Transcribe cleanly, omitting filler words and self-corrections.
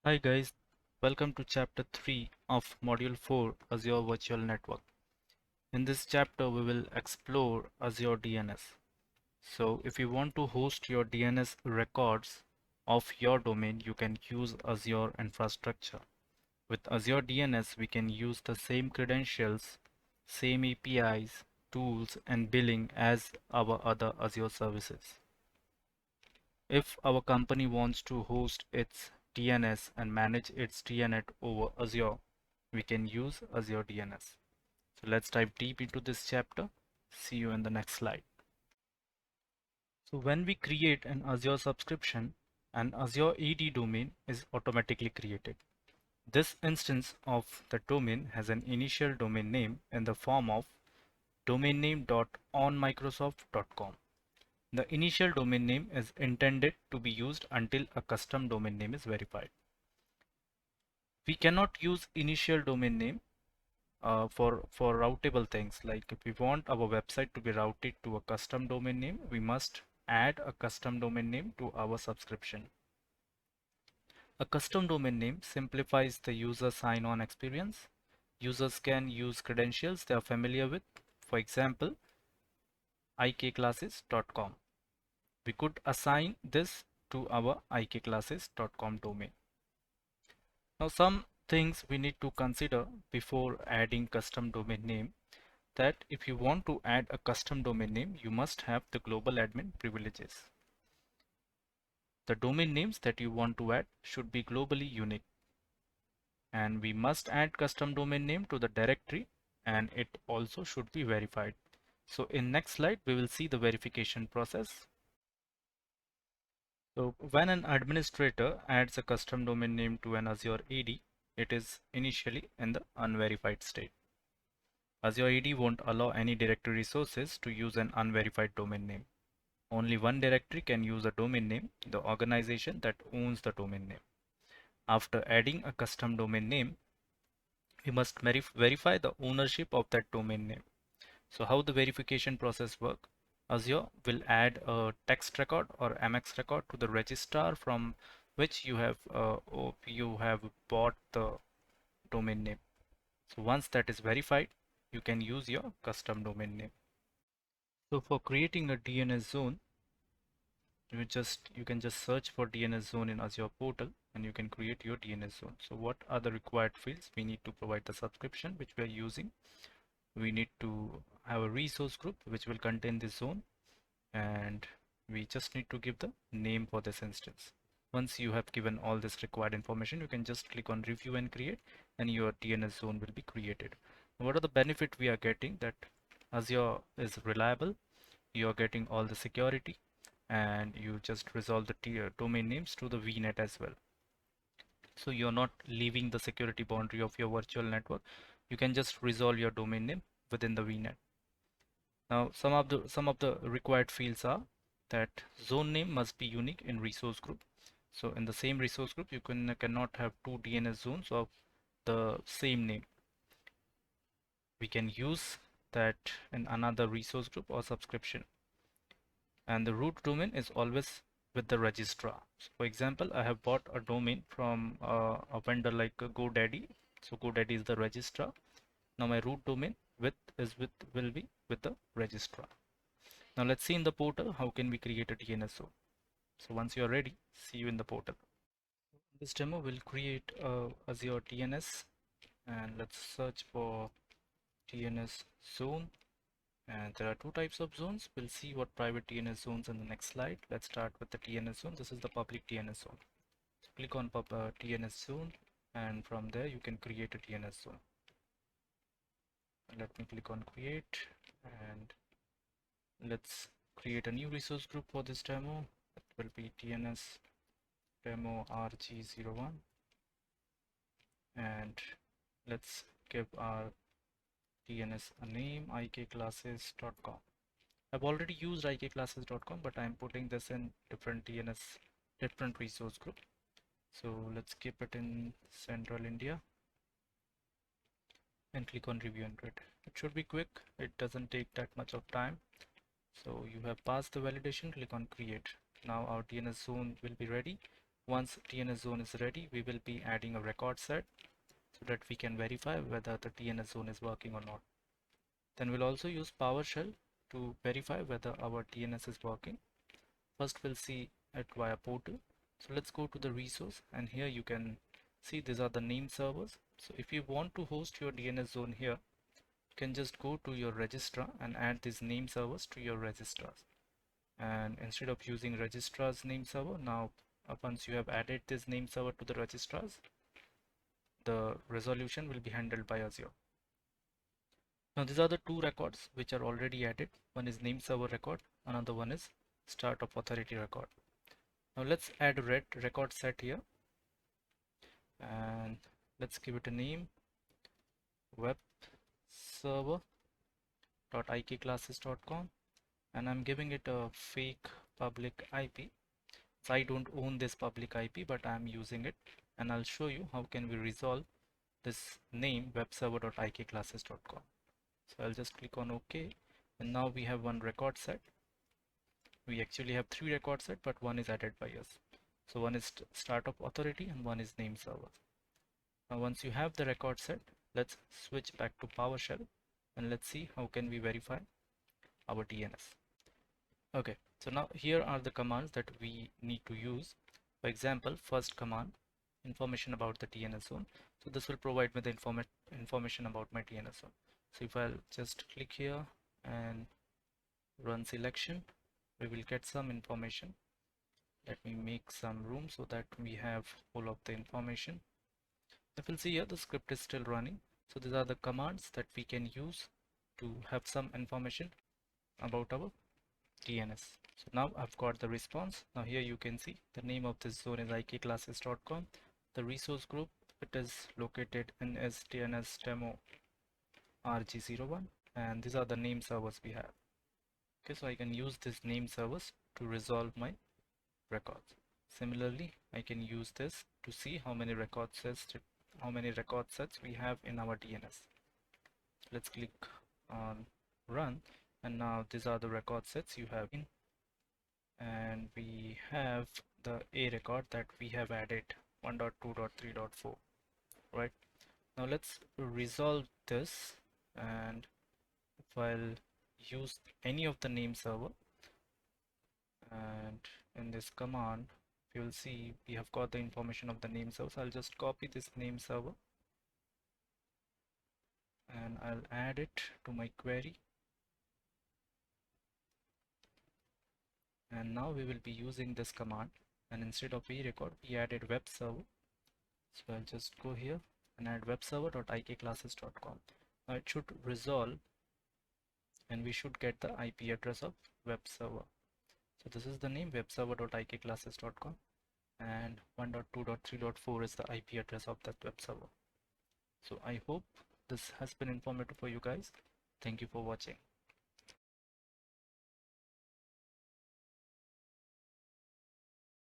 Hi guys, welcome to chapter 3 of module 4 Azure Virtual Network. In this chapter we will explore Azure DNS. So if you want to host your DNS records of your domain, you can use Azure infrastructure. With Azure DNS we can use the same credentials, same APIs, tools and billing as our other Azure services. If our company wants to host its DNS and manage its DNS over Azure, we can use Azure DNS. So let's dive deep into this chapter. See you in the next slide. So when we create an Azure subscription, an Azure AD domain is automatically created. This instance of the domain has an initial domain name in the form of domainname.onmicrosoft.com. The initial domain name is intended to be used until a custom domain name is verified. We cannot use initial domain name for routable things. Like if we want our website to be routed to a custom domain name, we must add a custom domain name to our subscription. A custom domain name simplifies the user sign-on experience. Users can use credentials they are familiar with. For example, ikclasses.com. We could assign this to our ikclasses.com domain. Now some things we need to consider before adding custom domain name, that if you want to add a custom domain name, you must have the global admin privileges. The domain names that you want to add should be globally unique, and we must add custom domain name to the directory, and it also should be verified. So in next slide we will see the verification process. So when an administrator adds a custom domain name to an Azure AD, it is initially in the unverified state. Azure AD won't allow any directory resources to use an unverified domain name. Only one directory can use a domain name, the organization that owns the domain name. After adding a custom domain name, we must verify the ownership of that domain name. So how the verification process work? Azure will add a text record or MX record to the registrar from which you have bought the domain name. So once that is verified, you can use your custom domain name. So for creating a DNS zone, you can just search for DNS zone in Azure portal and you can create your DNS zone. So what are the required fields? We need to provide the subscription which we are using. We need to have a resource group which will contain this zone, and we just need to give the name for this instance. Once you have given all this required information, you can just click on review and create, and your DNS zone will be created. What are the benefit we are getting? That Azure is reliable, you are getting all the security, and you just resolve the domain names to the VNet as well. So you're not leaving the security boundary of your virtual network. You can just resolve your domain name within the VNet. Now some of the required fields are that zone name must be unique in resource group. So in the same resource group you cannot have two DNS zones of the same name. We can use that in another resource group or subscription. And the root domain is always with the registrar. So for example, I have bought a domain from a vendor like GoDaddy. So GoDaddy is the registrar. Now my root domain will be with the registrar. Now let's see in the portal how can we create a DNS zone. So once you are ready, see you in the portal. In this demo we'll create a Azure DNS, and let's search for DNS zone. And there are two types of zones. We'll see what private DNS zones in the next slide. Let's start with the DNS zone. This is the public DNS zone. So click on DNS zone, and from there you can create a DNS zone. Let me click on create, and let's create a new resource group for this demo. It will be DNS demo RG01, and let's give our DNS a name, ikclasses.com. I've already used ikclasses.com, but I'm putting this in different resource group. So let's keep it in Central India and click on review and create. It should be quick. It doesn't take that much of time. So you have passed the validation, click on create. Now our DNS zone will be ready. once TNS zone is ready, we will be adding a record set so that we can verify whether the TNS zone is working or not. Then we'll also use PowerShell to verify whether our TNS is working. First we'll see it via portal. So let's go to the resource, and here you can see these are the name servers. So if you want to host your DNS zone here, you can just go to your registrar and add these name servers to your registrars. And instead of using registrar's name server, now once you have added this name server to the registrars, the resolution will be handled by Azure. Now these are the two records which are already added. One is name server record, another one is start of authority record. Now let's add a record set here, and let's give it a name, web server.ikclasses.com, and I'm giving it a fake public IP. So I don't own this public IP, but I'm using it, and I'll show you how can we resolve this name, webserver.ikclasses.com. So I'll just click on OK, and now we have one record set. We actually have three record set, but one is added by us. So one is start of authority and one is name server. Now once you have the record set, let's switch back to PowerShell and let's see how can we verify our DNS. Okay, so now here are the commands that we need to use. For example, first command, information about the DNS zone. So this will provide me the information about my DNS zone. So if I'll just click here and run selection, we will get some information. Let me make some room so that we have all of the information. If you'll see here, the script is still running. So these are the commands that we can use to have some information about our DNS. So now I've got the response. Now here you can see the name of this zone is ikclasses.com. The resource group, it is located in SDNS demo RG01, and these are the name servers we have. Okay, so I can use this name servers to resolve my records. Similarly, I can use this to see how many record sets we have in our DNS. Let's click on run, and now these are the record sets you have in, and we have the A record that we have added 1.2.3.4. right? Now let's resolve this, and if I'll use any of the name server, and in this command you will see we have got the information of the name server. So I'll just copy this name server and I'll add it to my query, and now we will be using this command, and instead of record we added web server. So I'll just go here and add webserver.ikclasses.com. Now it should resolve and we should get the IP address of web server. So this is the name, webserver.ikclasses.com, and 1.2.3.4 is the IP address of that web server. So I hope this has been informative for you guys. Thank you for watching.